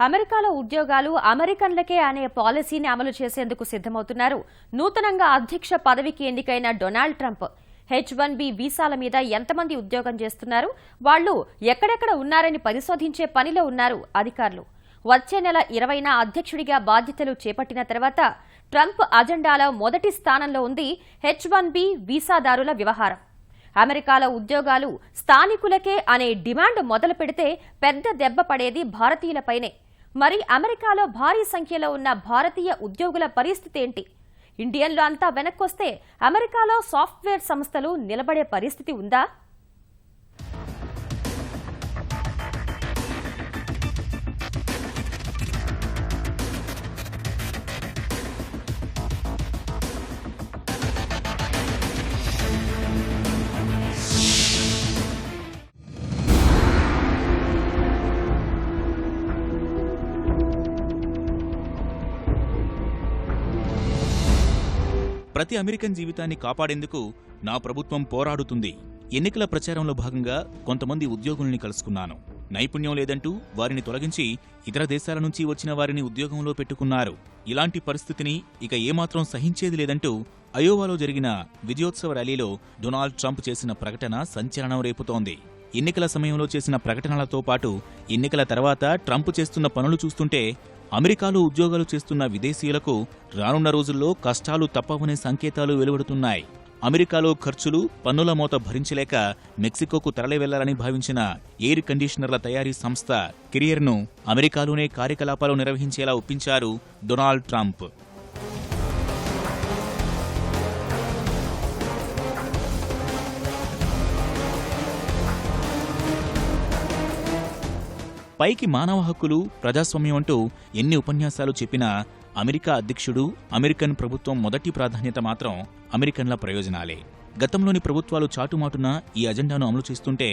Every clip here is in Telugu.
అమెరికాలో ఉద్యోగాలు అమెరికన్లకే అనే పాలసీని అమలు చేసేందుకు సిద్ధమవుతున్నారు నూతనంగా అధ్యక్ష పదవికి ఎన్నికైన డొనాల్డ్ ట్రంప్. H-1B వీసాల మీద ఎంతమంది ఉద్యోగం చేస్తున్నారు, వాళ్లు ఎక్కడెక్కడ ఉన్నారని పరిశోధించే పనిలో ఉన్నారు అధికారులు. వచ్చే నెల 20న అధ్యక్షుడిగా బాధ్యతలు చేపట్టిన తర్వాత ట్రంప్ అజెండాలో మొదటి స్థానంలో ఉంది H-1B వీసాదారుల వ్యవహారం. అమెరికాలో ఉద్యోగాలు స్థానికులకే అనే డిమాండ్ మొదలు పెడితే పెద్ద దెబ్బ పడేది భారతీయులపైనే. మరి అమెరికాలో భారీ సంఖ్యలో ఉన్న భారతీయ ఉద్యోగుల పరిస్థితి ఏంటి? ఇండియన్లు అంతా వెనక్కొస్తే అమెరికాలో సాఫ్ట్వేర్ సంస్థలు నిలబడే పరిస్థితి ఉందా? ప్రతి అమెరికన్ జీవితాన్ని కాపాడేందుకు నా ప్రభుత్వం పోరాడుతుంది. ఎన్నికల ప్రచారంలో భాగంగా కొంతమంది ఉద్యోగుల్ని కలుసుకున్నాను. నైపుణ్యం లేదంటూ వారిని తొలగించి ఇతర దేశాల నుంచి వచ్చిన వారిని ఉద్యోగంలో పెట్టుకున్నారు. ఇలాంటి పరిస్థితిని ఇక ఏమాత్రం సహించేది లేదంటూ అయోవాలో జరిగిన విజయోత్సవ ర్యాలీలో డొనాల్డ్ ట్రంప్ చేసిన ప్రకటన సంచలనం రేపుతోంది. ఎన్నికల సమయంలో చేసిన ప్రకటనలతో పాటు ఎన్నికల తర్వాత ట్రంప్ చేస్తున్న పనులు చూస్తుంటే అమెరికాలో ఉద్యోగాలు చేస్తున్న విదేశీయులకు రానున్న రోజుల్లో కష్టాలు తప్పవనే సంకేతాలు వెలువడుతున్నాయి. అమెరికాలో ఖర్చులు, పన్నుల మోత భరించలేక మెక్సికోకు తరలి వెళ్లాలని భావించిన ఎయిర్ కండిషనర్ల తయారీ సంస్థ కెరియర్ను అమెరికాలోనే కార్యకలాపాలు నిర్వహించేలా ఒప్పించారు డొనాల్డ్ ట్రంప్. పైకి మానవ హక్కులు, ప్రజాస్వామ్యం అంటూ ఎన్ని ఉపన్యాసాలు చెప్పినా అమెరికా అధ్యక్షుడు, అమెరికన్ ప్రభుత్వం మొదటి ప్రాధాన్యత మాత్రం అమెరికన్ల ప్రయోజనాలే. గతంలోని ప్రభుత్వాలు చాటుమాటున ఈ అజెండాను అమలు చేస్తుంటే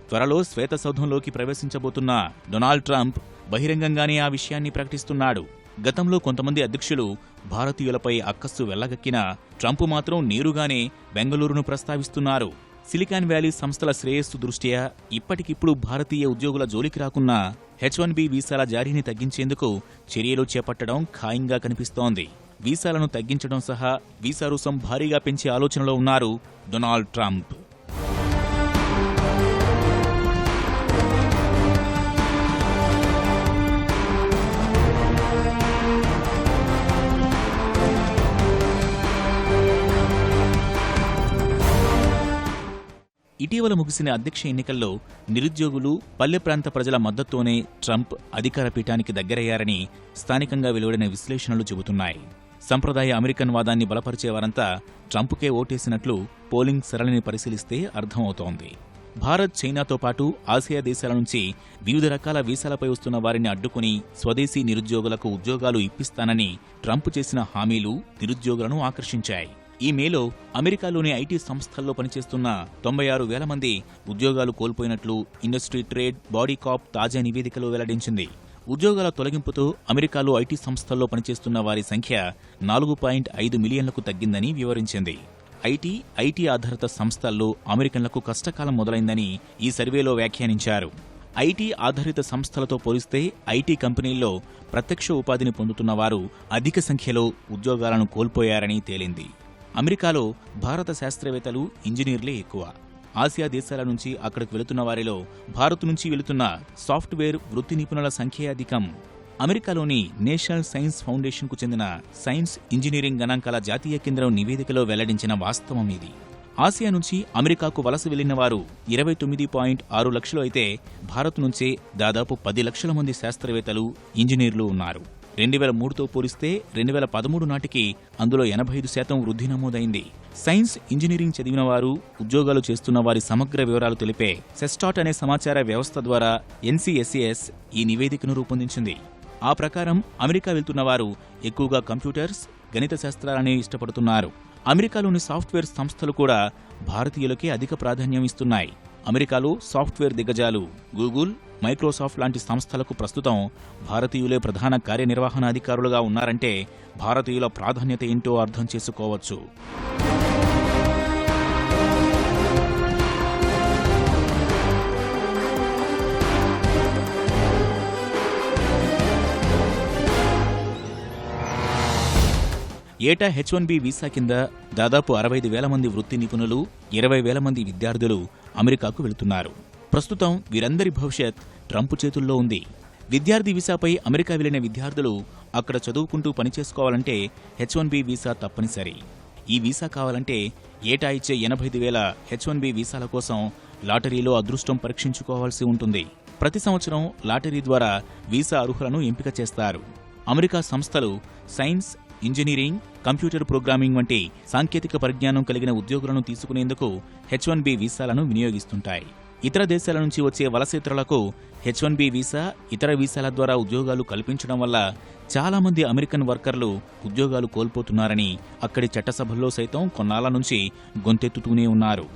త్వరలో శ్వేతసౌధంలోకి ప్రవేశించబోతున్న డొనాల్డ్ ట్రంప్ బహిరంగంగానే ఆ విషయాన్ని ప్రకటిస్తున్నాడు. గతంలో కొంతమంది అధ్యక్షులు భారతీయులపై అక్కస్సు వెళ్లగక్కినా ట్రంప్ మాత్రం నేరుగానే బెంగళూరును ప్రస్తావిస్తున్నారు. సిలికాన్ వ్యాలీ సంస్థల శ్రేయస్సు దృష్ట్యా ఇప్పటికిప్పుడు భారతీయ ఉద్యోగుల జోలికి రాకున్నా H-1B వీసాల జారీని తగ్గించేందుకు చర్యలు చేపట్టడం ఖాయంగా కనిపిస్తోంది. వీసాలను తగ్గించడం సహా వీసా రుసుం భారీగా పెంచే ఆలోచనలో ఉన్నారు డొనాల్డ్ ట్రంప్. ఇటీవల ముగిసిన అధ్యక్ష ఎన్నికల్లో నిరుద్యోగులు, పల్లె ప్రాంత ప్రజల మద్దతుతోనే ట్రంప్ అధికార పీఠానికి దగ్గరయ్యారని స్థానికంగా వెలువడిన విశ్లేషణలు చెబుతున్నాయి. సంప్రదాయ అమెరికన్ వాదాన్ని బలపరిచేవారంతా ట్రంప్కే ఓటేసినట్లు పోలింగ్ సరళిని పరిశీలిస్తే అర్థమవుతోంది. భారత్, చైనాతో పాటు ఆసియా దేశాల నుంచి వివిధ రకాల వీసాలపై వస్తున్న వారిని అడ్డుకుని స్వదేశీ నిరుద్యోగులకు ఉద్యోగాలు ఇప్పిస్తానని ట్రంప్ చేసిన హామీలు నిరుద్యోగులను ఆకర్షించాయి. ఈ మేలో అమెరికాలోని ఐటీ సంస్థల్లో పనిచేస్తున్న 96,000 మంది ఉద్యోగాలు కోల్పోయినట్లు ఇండస్ట్రీ ట్రేడ్ బాడీ కాప్ తాజా నివేదికలో వెల్లడించింది. ఉద్యోగాల తొలగింపుతో అమెరికాలో ఐటీ సంస్థల్లో పనిచేస్తున్న వారి సంఖ్య 4.5 మిలియన్లకు తగ్గిందని వివరించింది. ఐటీ ఆధారిత సంస్థల్లో అమెరికన్లకు కష్టకాలం మొదలైందని ఈ సర్వేలో వ్యాఖ్యానించారు. ఐటీ ఆధారిత సంస్థలతో పోలిస్తే ఐటీ కంపెనీల్లో ప్రత్యక్ష ఉపాధిని పొందుతున్న వారు అధిక సంఖ్యలో ఉద్యోగాలను కోల్పోయారని తేలింది. అమెరికాలో భారత శాస్త్రవేత్తలు, ఇంజనీర్లే ఎక్కువ. ఆసియా దేశాల నుంచి అక్కడికి వెళుతున్న వారిలో భారత్ నుంచి వెళుతున్న సాఫ్ట్వేర్ వృత్తి నిపుణుల సంఖ్యే అధికం. అమెరికాలోని నేషనల్ సైన్స్ ఫౌండేషన్కు చెందిన సైన్స్ ఇంజనీరింగ్ గణాంకాల జాతీయ కేంద్రం నివేదికలో వెల్లడించిన వాస్తవం ఇది. ఆసియా నుంచి అమెరికాకు వలస వెళ్లిన వారు 29.6 లక్షలు అయితే భారత్ నుంచే దాదాపు 10 లక్షల మంది శాస్త్రవేత్తలు, ఇంజనీర్లు ఉన్నారు. 2003తో పోలిస్తే 2013 నాటికి అందులో 85% వృద్ధి నమోదైంది. సైన్స్, ఇంజనీరింగ్ చదివిన వారు, ఉద్యోగాలు చేస్తున్న వారి సమగ్ర వివరాలు తెలిపే సెస్టాట్ అనే సమాచార వ్యవస్థ ద్వారా NCSAS ఈ నివేదికను రూపొందించింది. ఆ ప్రకారం అమెరికా వెళ్తున్న వారు ఎక్కువగా కంప్యూటర్స్, గణిత శాస్త్రాలనే ఇష్టపడుతున్నారు. అమెరికాలోని సాఫ్ట్వేర్ సంస్థలు కూడా భారతీయులకే అధిక ప్రాధాన్యం ఇస్తున్నాయి. అమెరికాలో సాఫ్ట్వేర్ దిగ్గజాలు గూగుల్, మైక్రోసాఫ్ట్ లాంటి సంస్థలకు ప్రస్తుతం భారతీయులే ప్రధాన కార్యనిర్వహణాధికారులుగా ఉన్నారంటే భారతీయుల ప్రాధాన్యత ఏంటో అర్థం చేసుకోవచ్చు. ఏటా H1B వీసా కింద దాదాపు 65,000 మంది వృత్తి నిపుణులు, 20,000 మంది విద్యార్థులు అమెరికాకు వెళుతున్నారు. ప్రస్తుతం వీరందరి భవిష్యత్ ట్రంప్ చేతుల్లో ఉంది. విద్యార్థి వీసాపై అమెరికా వెళ్లిన విద్యార్థులు అక్కడ చదువుకుంటూ పనిచేసుకోవాలంటే H1B వీసా తప్పనిసరి. ఈ వీసా కావాలంటే ఏటా ఇచ్చే 85,000 H1B వీసాల కోసం లాటరీలో అదృష్టం పరీక్షించుకోవాల్సి ఉంటుంది. ప్రతి సంవత్సరం లాటరీ ద్వారా వీసా అర్హులను ఎంపిక చేస్తారు. అమెరికా సంస్థలు సైన్స్, ఇంజనీరింగ్, కంప్యూటర్ ప్రోగ్రామింగ్ వంటి సాంకేతిక పరిజ్ఞానం కలిగిన ఉద్యోగులను తీసుకునేందుకు H1B వీసాలను వినియోగిస్తుంటాయి. ఇతర దేశాల నుంచి వచ్చే వలసేతరులకు H1B వీసా, ఇతర వీసాల ద్వారా ఉద్యోగాలు కల్పించడం వల్ల చాలా మంది అమెరికన్ వర్కర్లు ఉద్యోగాలు కోల్పోతున్నారని అక్కడి చట్టసభల్లో సైతం కొన్నాళ్ల నుంచి గొంతెత్తుతూనే ఉన్నారు.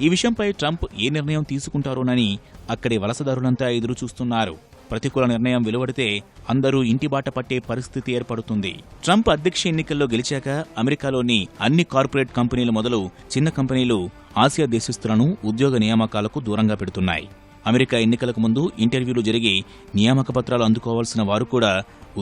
ఈ విషయంపై ట్రంప్ ఏ నిర్ణయం తీసుకుంటారోనని అక్కడి వలసదారులంతా ఎదురుచూస్తున్నారు. ప్రతికూల నిర్ణయం వెలువడితే అందరూ ఇంటిబాట పట్టే పరిస్థితి ఏర్పడుతుంది. ట్రంప్ అధ్యక్ష ఎన్నికల్లో గెలిచాక అమెరికాలోని అన్ని కార్పొరేట్ కంపెనీలు మొదలు చిన్న కంపెనీలు ఆసియా దేశస్థులను ఉద్యోగ నియామకాలకు దూరంగా పెడుతున్నాయి. అమెరికా ఎన్నికలకు ముందు ఇంటర్వ్యూలు జరిగి నియామక పత్రాలు అందుకోవాల్సిన వారు కూడా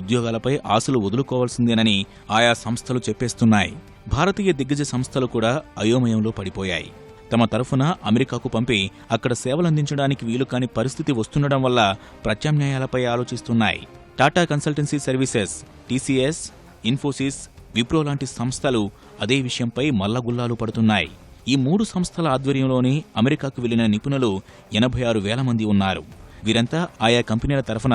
ఉద్యోగాలపై ఆశలు వదులుకోవాల్సిందేనని ఆయా సంస్థలు చెప్పేస్తున్నాయి. భారతీయ దిగ్గజ సంస్థలు కూడా అయోమయంలో పడిపోయాయి. తమ తరఫున అమెరికాకు పంపి అక్కడ సేవలందించడానికి వీలుకాని పరిస్థితి వస్తుండడం వల్ల ప్రత్యామ్నాయాలపై ఆలోచిస్తున్నాయి. Tata consultancy services, TCS, Infosys, Wipro లాంటి సంస్థలు అదే విషయంపై మల్లగుల్లాలు పడుతున్నాయి. ఈ 3 సంస్థల ఆధ్వర్యంలోనే అమెరికాకు వెళ్లిన నిపుణులు 86,000 మంది ఉన్నారు. వీరంతా ఆయా కంపెనీల తరఫున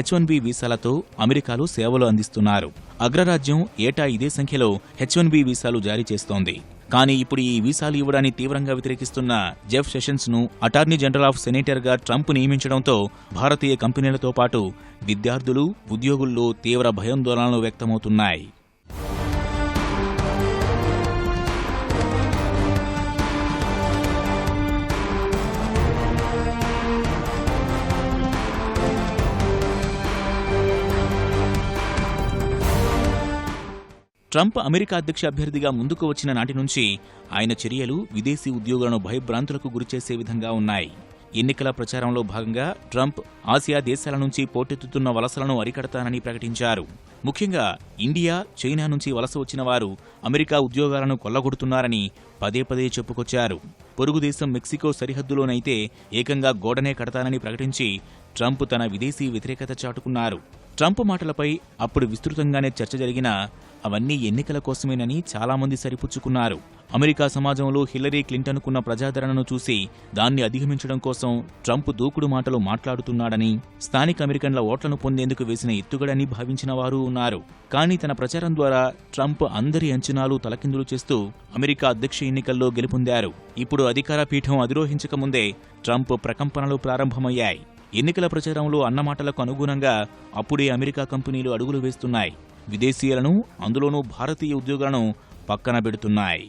H1B వీసాలతో అమెరికాలో సేవలు అందిస్తున్నారు. అగ్రరాజ్యం ఏటా ఇదే సంఖ్యలో H1B వీసాలు జారీ చేస్తోంది. కానీ ఇప్పుడు ఈ వీసాలు ఇవ్వడాన్ని తీవ్రంగా వ్యతిరేకిస్తున్న జెఫ్ సెషన్స్ ను అటార్నీ జనరల్ ఆఫ్ సెనేటర్ గా ట్రంప్ నియమించడంతో భారతీయ కంపెనీలతో పాటు విద్యార్థులు, ఉద్యోగుల్లో తీవ్ర భయాందోళనలు వ్యక్తమవుతున్నాయి. ట్రంప్ అమెరికా అధ్యక్ష అభ్యర్థిగా ముందుకు వచ్చిన నాటి నుంచి ఆయన చర్యలు విదేశీ ఉద్యోగులను భయభ్రాంతులకు గురిచేసే విధంగా ఉన్నాయి. ఎన్నికల ప్రచారంలో భాగంగా ట్రంప్ ఆసియా దేశాల నుంచి పోటెత్తుతున్న వలసలను అరికడతానని ప్రకటించారు. ముఖ్యంగా ఇండియా, చైనా నుంచి వలస వచ్చిన వారు అమెరికా ఉద్యోగాలను కొల్లగొడుతున్నారని పదే పదే చెప్పుకొచ్చారు. పొరుగుదేశం మెక్సికో సరిహద్దులోనైతే ఏకంగా గోడనే కడతానని ప్రకటించి ట్రంప్ తన విదేశీ వ్యతిరేకత చాటుకున్నారు. ట్రంప్ మాటలపై అప్పుడు విస్తృతంగానే చర్చ జరిగినా అవన్నీ ఎన్నికల కోసమేనని చాలామంది సరిపుచ్చుకున్నారు. అమెరికా సమాజంలో హిల్లరీ క్లింటన్కున్న ప్రజాదరణను చూసి దాన్ని అధిగమించడం కోసం ట్రంప్ దూకుడు మాటలు మాట్లాడుతున్నాడని, స్థానిక అమెరికన్ల ఓట్లను పొందేందుకు వేసిన ఎత్తుగడని భావించిన వారు ఉన్నారు. కానీ తన ప్రచారం ద్వారా ట్రంప్ అందరి అంచనాలు తలకిందులు చేస్తూ అమెరికా అధ్యక్ష ఎన్నికల్లో గెలుపొందారు. ఇప్పుడు అధికార పీఠం అధిరోహించకముందే ట్రంప్ ప్రకంపనలు ప్రారంభమయ్యాయి. ఎన్నికల ప్రచారంలో అన్నమాటలకు అనుగుణంగా అప్పుడే అమెరికా కంపెనీలు అడుగులు వేస్తున్నాయి. విదేశీయులను, అందులోనూ భారతీయ ఉద్యోగులను పక్కన పెడుతున్నాయి.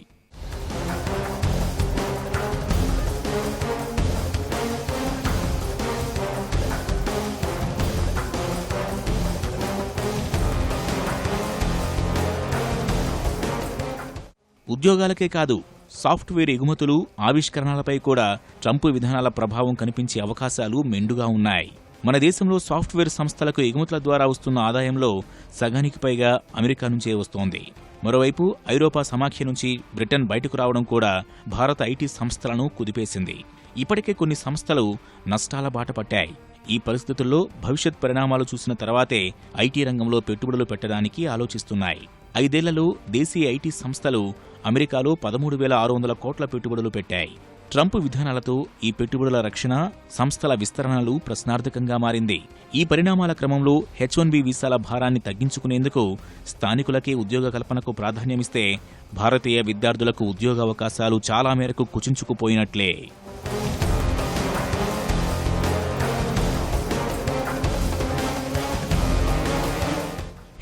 ఉద్యోగాలకే కాదు, సాఫ్ట్వేర్ ఎగుమతులు, ఆవిష్కరణలపై కూడా ట్రంప్ విధానాల ప్రభావం కనిపించే అవకాశాలు మెండుగా ఉన్నాయి. మన దేశంలో సాఫ్ట్వేర్ సంస్థలకు ఎగుమతుల ద్వారా వస్తున్న ఆదాయంలో సగానికి పైగా అమెరికా నుంచే వస్తోంది. మరోవైపు ఐరోపా సమాఖ్య నుంచి బ్రిటన్ బయటకు రావడం కూడా భారత ఐటీ సంస్థలను కుదిపేసింది. ఇప్పటికే కొన్ని సంస్థలు నష్టాల బాట పట్టాయి. ఈ పరిస్థితుల్లో భవిష్యత్ పరిణామాలు చూసిన తర్వాతే ఐటీ రంగంలో పెట్టుబడులు పెట్టడానికి ఆలోచిస్తున్నాయి. 5 ఏళ్లలో దేశీయ ఐటీ సంస్థలు అమెరికాలో 13,600 కోట్ల పెట్టుబడులు పెట్టాయి. ట్రంప్ విధానాలతో ఈ పెట్టుబడుల రక్షణ, సంస్థల విస్తరణలు ప్రశ్నార్థకంగా మారింది. ఈ పరిణామాల క్రమంలో H1B వీసాల భారాన్ని తగ్గించుకునేందుకు స్థానికులకే ఉద్యోగ కల్పనకు ప్రాధాన్యమిస్తే భారతీయ విద్యార్థులకు ఉద్యోగావకాశాలు చాలా మేరకు కుచించుకుపోయినట్లే.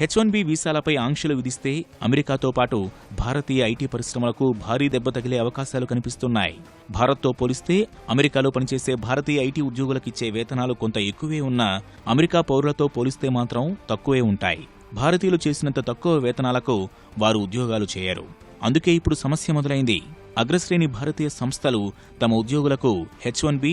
H1B వీసాలపై ఆంక్షలు విధిస్తే అమెరికాతో పాటు భారతీయ ఐటీ పరిశ్రమలకు భారీ దెబ్బ తగిలే అవకాశాలు కనిపిస్తున్నాయి. భారత్తో పోలిస్తే అమెరికాలో పనిచేసే భారతీయ ఐటీ ఉద్యోగులకిచ్చే వేతనాలు కొంత ఎక్కువే ఉన్నా అమెరికా పౌరులతో పోలిస్తే మాత్రం తక్కువే ఉంటాయి. భారతీయులు చేసినంత తక్కువ వేతనాలకు వారు ఉద్యోగాలు చేయరు. అందుకే ఇప్పుడు సమస్య మొదలైంది. అగ్రశ్రేణి భారతీయ సంస్థలు తమ ఉద్యోగులకు H1B,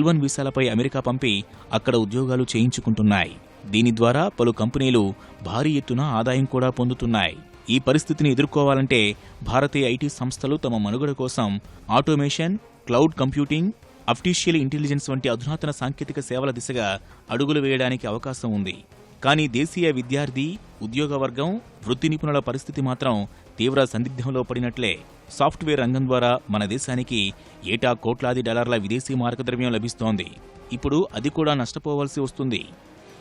L1 వీసాలపై అమెరికా పంపి అక్కడ ఉద్యోగాలు చేయించుకుంటున్నాయి. దీని ద్వారా పలు కంపెనీలు భారీ ఎత్తున ఆదాయం కూడా పొందుతున్నాయి. ఈ పరిస్థితిని ఎదుర్కోవాలంటే భారతీయ ఐటీ సంస్థలు తమ మనుగడ కోసం automation, cloud computing, artificial intelligence వంటి అధునాతన సాంకేతిక సేవల దిశగా అడుగులు వేయడానికి అవకాశం ఉంది. కానీ దేశీయ విద్యార్థి, ఉద్యోగ వర్గం, వృత్తి నిపుణుల పరిస్థితి మాత్రం తీవ్ర సందిగ్ధంలో పడినట్లే. సాఫ్ట్వేర్ రంగం ద్వారా మన దేశానికి ఏటా కోట్లాది డాలర్ల విదేశీ మారకద్రవ్యం లభిస్తోంది. ఇప్పుడు అది కూడా నష్టపోవాల్సి వస్తుంది.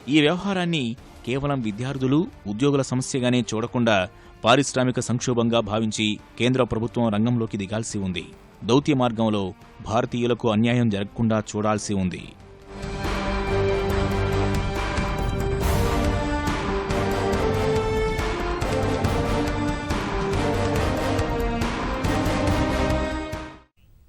ఈ వ్యవహారాన్ని కేవలం విద్యార్థులు, ఉద్యోగుల సమస్యగానే చూడకుండా పారిశ్రామిక సంక్షోభంగా భావించి కేంద్ర ప్రభుత్వం రంగంలోకి దిగాల్సి ఉంది. దౌత్య మార్గంలో భారతీయులకు అన్యాయం జరగకుండా చూడాల్సి ఉంది.